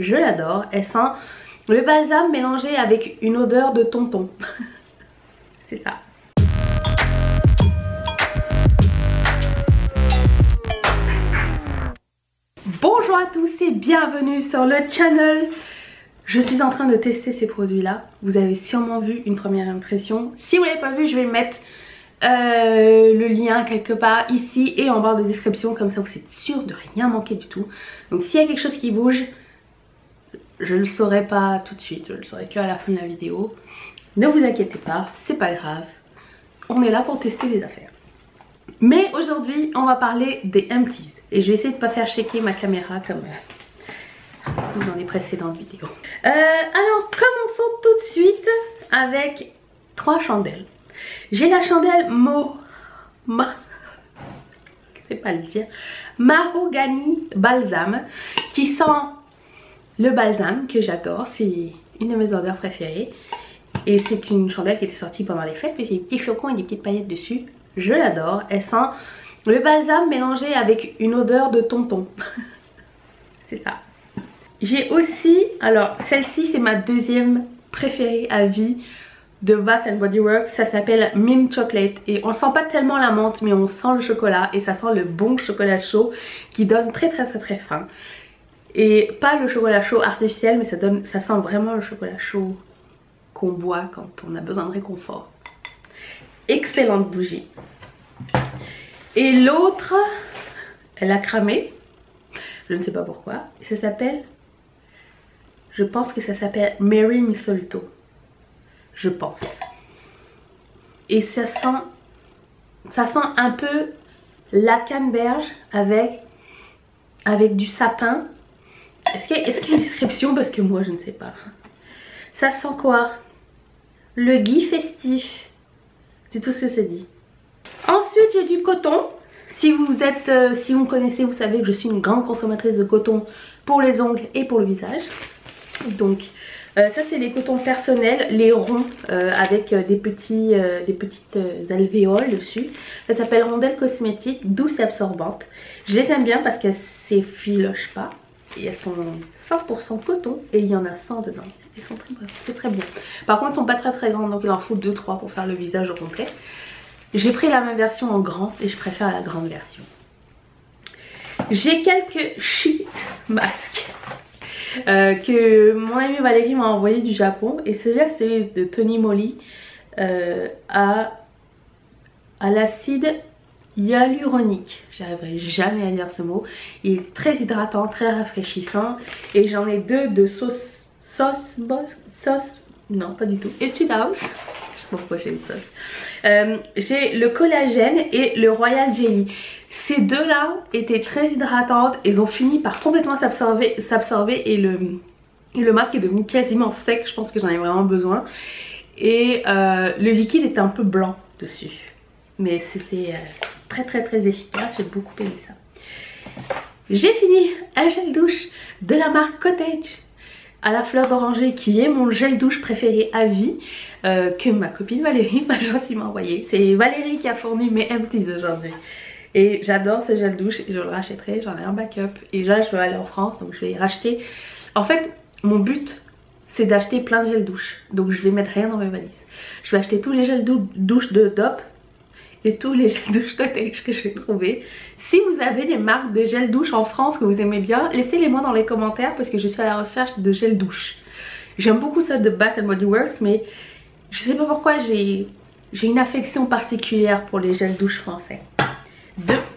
je l'adore. Elle sent le balsam mélangé avec une odeur de tonton. C'est ça. Bonjour à tous et bienvenue sur le channel. Je suis en train de tester ces produits là. Vous avez sûrement vu une première impression. Si vous ne l'avez pas vu, je vais mettre le lien quelque part ici et en barre de description. Comme ça vous êtes sûr de rien manquer du tout. Donc s'il y a quelque chose qui bouge, je ne le saurai pas tout de suite. Je le saurai qu'à la fin de la vidéo. Ne vous inquiétez pas, c'est pas grave. On est là pour tester les affaires. Mais aujourd'hui on va parler des empties. Et je vais essayer de ne pas faire shaker ma caméra comme dans les précédentes vidéos. Alors commençons tout de suite avec 3 chandelles. J'ai la chandelle c'est pas le dire, Mahogany Balsam qui sent le balsam que j'adore. C'est une de mes odeurs préférées. Et c'est une chandelle qui était sortie pendant les fêtes. Puis j'ai des petits flocons et des petites paillettes dessus. Je l'adore. Elle sent le balsam mélangé avec une odeur de tonton. C'est ça. J'ai aussi, alors celle-ci c'est ma deuxième préférée à vie de Bath & Body Works. Ça s'appelle Mint Chocolate. Et on sent pas tellement la menthe mais on sent le chocolat. Et ça sent le bon chocolat chaud qui donne très fin. Et pas le chocolat chaud artificiel mais ça sent vraiment le chocolat chaud qu'on boit quand on a besoin de réconfort. Excellente bougie. Et l'autre, elle a cramé. Je ne sais pas pourquoi. Ça s'appelle, je pense que ça s'appelle Mary Mistletoe. Je pense. Et ça sent un peu la canneberge avec du sapin. Est-ce qu'il y a une description? Parce que moi je ne sais pas. Ça sent quoi? Le gui festif. C'est tout ce que ça dit. Ensuite j'ai du coton. Si vous me connaissez, vous savez que je suis une grande consommatrice de coton pour les ongles et pour le visage. Donc ça c'est les cotons personnels, les ronds avec des petites alvéoles dessus. Ça s'appelle Rondelle Cosmétique, douce et absorbante. Je les aime bien parce qu'elles s'effilochent pas. Et elles sont 100% coton et il y en a 100 dedans. Elles sont très bien. Par contre elles sont pas très grandes, donc il en faut 2-3 pour faire le visage au complet. J'ai pris la même version en grand et je préfère la grande version. J'ai quelques sheet masks que mon amie Valérie m'a envoyé du Japon. Et celui-là c'est de Tony Moly à l'acide hyaluronique. J'arriverai jamais à dire ce mot. Il est très hydratant, très rafraîchissant. Et j'en ai 2 de sauce non pas du tout, Etude House. Je sais pas pourquoi j'ai une sauce. J'ai le collagène et le Royal Jelly. Ces deux là étaient très hydratantes. Ils ont fini par complètement s'absorber et le masque est devenu quasiment sec. Je pense que j'en ai vraiment besoin. Et le liquide était un peu blanc dessus. Mais c'était très efficace. J'ai beaucoup aimé ça. J'ai fini un gel douche de la marque Cottage à la fleur d'oranger qui est mon gel douche préféré à vie que ma copine Valérie m'a gentiment envoyé. C'est Valérie qui a fourni mes empties aujourd'hui. Et j'adore ce gel douche et je le rachèterai, j'en ai un backup. Et là je vais aller en France donc je vais racheter. En fait mon but c'est d'acheter plein de gel douche. Donc je vais mettre rien dans mes valises. Je vais acheter tous les gels douche de Dop et tous les gels douche Cottage que je vais trouver. Si vous avez des marques de gel douche en France que vous aimez bien, laissez-les moi dans les commentaires parce que je suis à la recherche de gel douche. J'aime beaucoup celle de Bath & Body Works mais je sais pas pourquoi j'ai une affection particulière pour les gels douche français.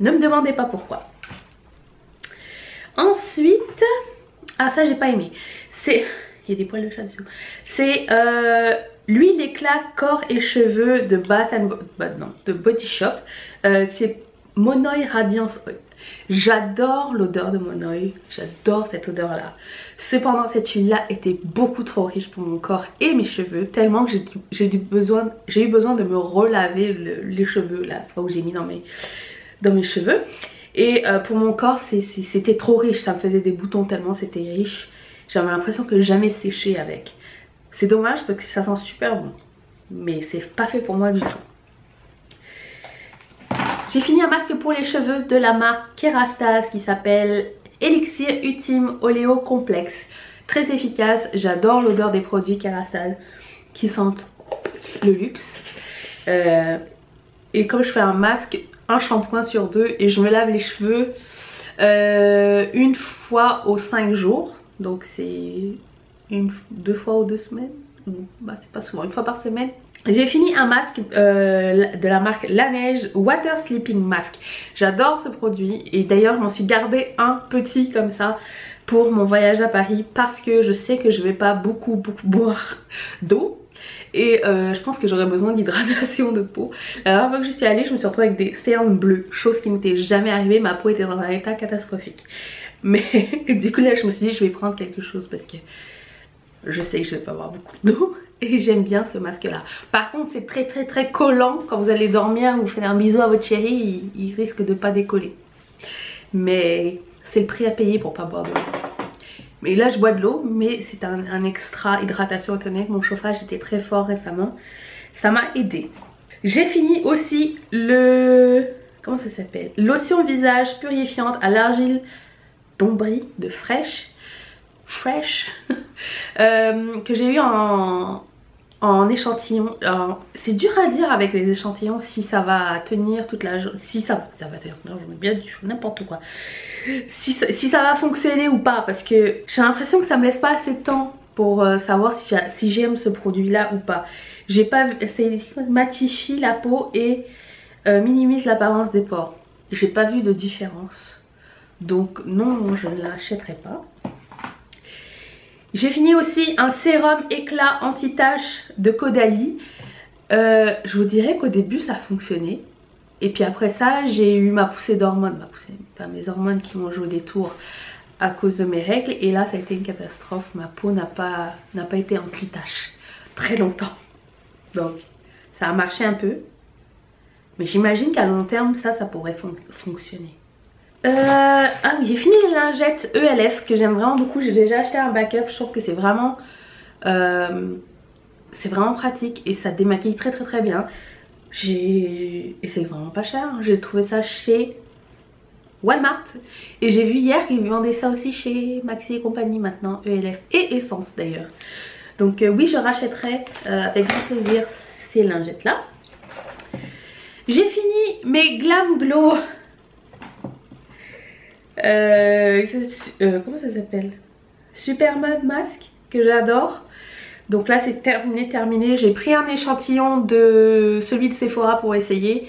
Ne me demandez pas pourquoi. Ensuite, ah ça j'ai pas aimé. C'est, il y a des poils de chat dessus. C'est l'huile éclat corps et cheveux de de Body Shop. C'est Monoi Radiance Oil. J'adore l'odeur de Monoi. J'adore cette odeur là. Cependant cette huile là était beaucoup trop riche pour mon corps et mes cheveux. Tellement que j'ai eu besoin de me relaver les cheveux la fois où j'ai mis dans mes cheveux. Et pour mon corps c'était trop riche. Ça me faisait des boutons tellement c'était riche. J'avais l'impression que jamais séché avec. C'est dommage parce que ça sent super bon. Mais c'est pas fait pour moi du tout. J'ai fini un masque pour les cheveux de la marque Kerastase qui s'appelle Elixir Ultime Oléo Complexe. Très efficace, j'adore l'odeur des produits Kérastase qui sentent le luxe. Et comme je fais un masque, un shampoing sur 2 et je me lave les cheveux une fois aux 5 jours. Donc c'est 2 fois aux 2 semaines. Bah, c'est pas souvent, une fois par semaine. J'ai fini un masque de la marque La Neige Water Sleeping Mask. J'adore ce produit et d'ailleurs je m'en suis gardé un petit comme ça pour mon voyage à Paris parce que je sais que je vais pas beaucoup boire d'eau et je pense que j'aurais besoin d'hydratation de peau. La dernière fois que je suis allée, je me suis retrouvée avec des cernes bleues, chose qui m'était jamais arrivée, ma peau était dans un état catastrophique. Mais du coup là je me suis dit je vais prendre quelque chose parce que je sais que je vais pas avoir beaucoup d'eau et j'aime bien ce masque là. Par contre c'est très collant quand vous allez dormir ou vous faites un bisou à votre chérie, il risque de pas décoller. Mais c'est le prix à payer pour pas boire de l'eau. Mais là je bois de l'eau, mais c'est un extra hydratation étant donné que mon chauffage était très fort récemment. Ça m'a aidé. J'ai fini aussi le... comment ça s'appelle? Lotion visage purifiante à l'argile d'Ombry de Fresh que j'ai eu en échantillon. C'est dur à dire avec les échantillons si ça va tenir toute la journée. Si ça va tenir, non, j'en ai bien du n'importe quoi. Si ça va fonctionner ou pas, parce que j'ai l'impression que ça me laisse pas assez de temps pour savoir si j'aime ce produit là ou pas. J'ai pas vu, ça matifie la peau et minimise l'apparence des pores. J'ai pas vu de différence, donc non, je ne l'achèterai pas. J'ai fini aussi un sérum éclat anti-tache de Caudalie. Je vous dirais qu'au début ça fonctionnait. Et puis après ça j'ai eu ma poussée d'hormones. Mes hormones qui m'ont joué des tours à cause de mes règles. Et là ça a été une catastrophe. Ma peau n'a pas été anti-tache très longtemps. Donc ça a marché un peu. Mais j'imagine qu'à long terme ça pourrait fonctionner. Ah oui, j'ai fini les lingettes ELF que j'aime vraiment beaucoup. J'ai déjà acheté un backup, je trouve que c'est vraiment pratique et ça démaquille très bien. Et c'est vraiment pas cher, j'ai trouvé ça chez Walmart et j'ai vu hier qu'ils vendaient ça aussi chez Maxi et compagnie maintenant, ELF et Essence d'ailleurs. Donc oui, je rachèterai avec grand plaisir ces lingettes là. J'ai fini mes Glam Glow. Comment ça s'appelle? Super Mud Mask que j'adore. Donc là c'est terminé. J'ai pris un échantillon de celui de Sephora pour essayer.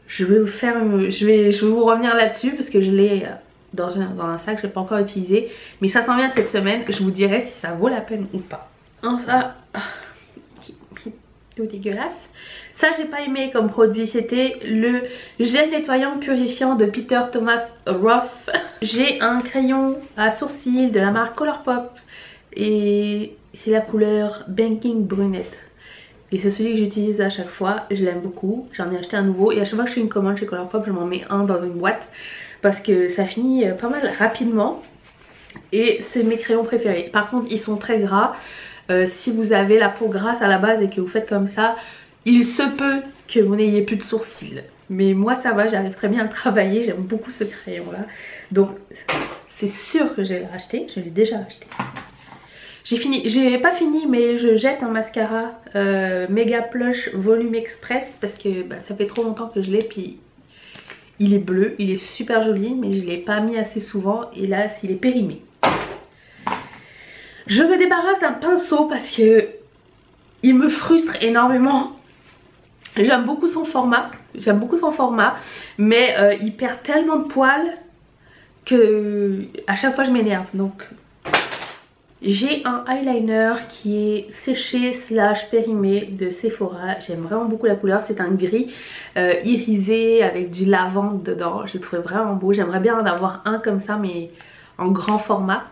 Je vais vous revenir là-dessus parce que je l'ai dans un sac, je l'ai pas encore utilisé. Mais ça s'en vient cette semaine. Je vous dirai si ça vaut la peine ou pas. Non, ça tout dégueulasse. Ça j'ai pas aimé comme produit, c'était le gel nettoyant purifiant de Peter Thomas Roth. J'ai un crayon à sourcils de la marque Colourpop et c'est la couleur Banking Brunette. Et c'est celui que j'utilise à chaque fois, je l'aime beaucoup. J'en ai acheté un nouveau et à chaque fois que je fais une commande chez Colourpop, je m'en mets un dans une boîte parce que ça finit pas mal rapidement et c'est mes crayons préférés. Par contre ils sont très gras. Si vous avez la peau grasse à la base et que vous faites comme ça, il se peut que vous n'ayez plus de sourcils. Mais moi ça va, j'arrive très bien à le travailler, j'aime beaucoup ce crayon là. Donc c'est sûr que je vais le racheter, je l'ai déjà acheté. J'ai pas fini mais je jette un mascara Mega Plush Volume Express parce que ça fait trop longtemps que je l'ai, puis il est bleu, il est super joli mais je l'ai pas mis assez souvent et là il est périmé. Je me débarrasse d'un pinceau parce que il me frustre énormément. J'aime beaucoup son format, mais il perd tellement de poils que à chaque fois je m'énerve. Donc j'ai un eyeliner qui est séché / périmé de Sephora. J'aime vraiment beaucoup la couleur, c'est un gris irisé avec du lavande dedans. Je le trouve vraiment beau, j'aimerais bien en avoir un comme ça mais en grand format.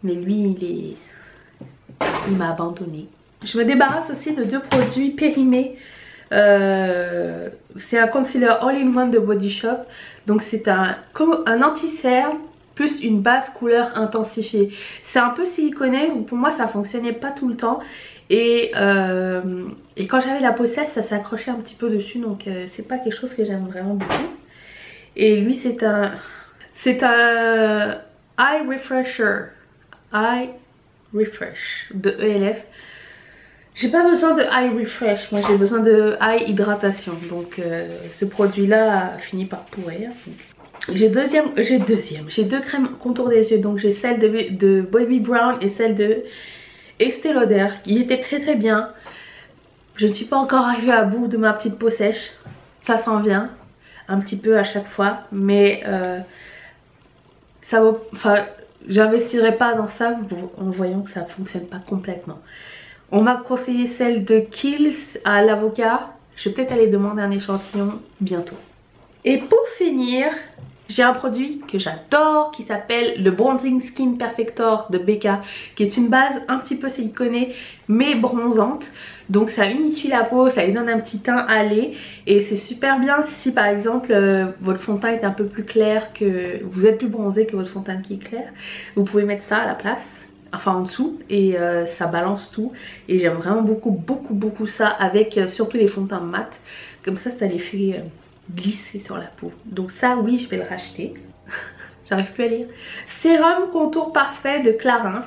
Mais lui il m'a abandonné. Je me débarrasse aussi de 2 produits périmés. C'est un concealer all-in-one de Body Shop. Donc c'est un anti-cerne plus une base couleur intensifiée. C'est un peu siliconé, pour moi ça fonctionnait pas tout le temps. Et quand j'avais la peau sèche ça s'accrochait un petit peu dessus. Donc c'est pas quelque chose que j'aime vraiment beaucoup. Et lui c'est un Eye Refresher. Eye Refresh de ELF. J'ai pas besoin de Eye Refresh, moi j'ai besoin de Eye Hydratation. Donc ce produit là finit par pourrir. J'ai deux crèmes contour des yeux. Donc j'ai celle de Bobbi Brown et celle de Estée Lauder qui était très bien. Je ne suis pas encore arrivée à bout de ma petite peau sèche. Ça s'en vient un petit peu à chaque fois. Mais ça va, enfin, j'investirai pas dans ça en voyant que ça ne fonctionne pas complètement. On m'a conseillé celle de Kiehl's à l'avocat. Je vais peut-être aller demander un échantillon bientôt. Et pour finir, j'ai un produit que j'adore qui s'appelle le Bronzing Skin Perfector de Becca, qui est une base un petit peu siliconée mais bronzante. Donc ça unifie la peau, ça lui donne un petit teint hâlé et c'est super bien si par exemple votre fond de teint est un peu plus clair, que vous êtes plus bronzé que votre fond de teint qui est clair. Vous pouvez mettre ça à la place, enfin en dessous, et ça balance tout. Et j'aime vraiment beaucoup ça avec surtout les fonds de teint mat. Comme ça les fait glisser sur la peau. Donc ça oui, je vais le racheter. J'arrive plus à lire. Sérum contour parfait de Clarins.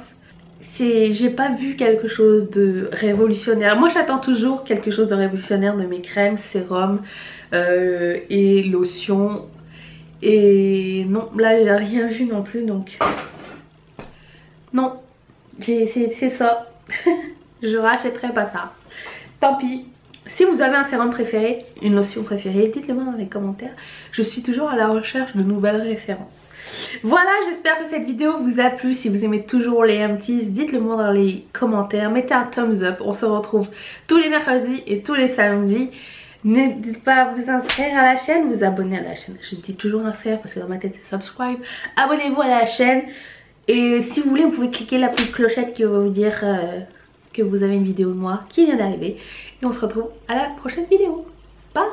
J'ai pas vu quelque chose de révolutionnaire. Moi j'attends toujours quelque chose de révolutionnaire de mes crèmes, sérums et lotions. Et non, là j'ai rien vu non plus, donc non, c'est ça. Je rachèterai pas ça. Tant pis. Si vous avez un sérum préféré, une lotion préférée, dites-le moi dans les commentaires. Je suis toujours à la recherche de nouvelles références. Voilà, j'espère que cette vidéo vous a plu. Si vous aimez toujours les empties, dites-le moi dans les commentaires. Mettez un thumbs up. On se retrouve tous les mercredis et tous les samedis. N'hésitez pas à vous inscrire à la chaîne, vous abonner à la chaîne. Je dis toujours inscrire parce que dans ma tête c'est subscribe. Abonnez-vous à la chaîne. Et si vous voulez, vous pouvez cliquer la petite clochette qui va vous dire que vous avez une vidéo de moi qui vient d'arriver. Et on se retrouve à la prochaine vidéo. Bye!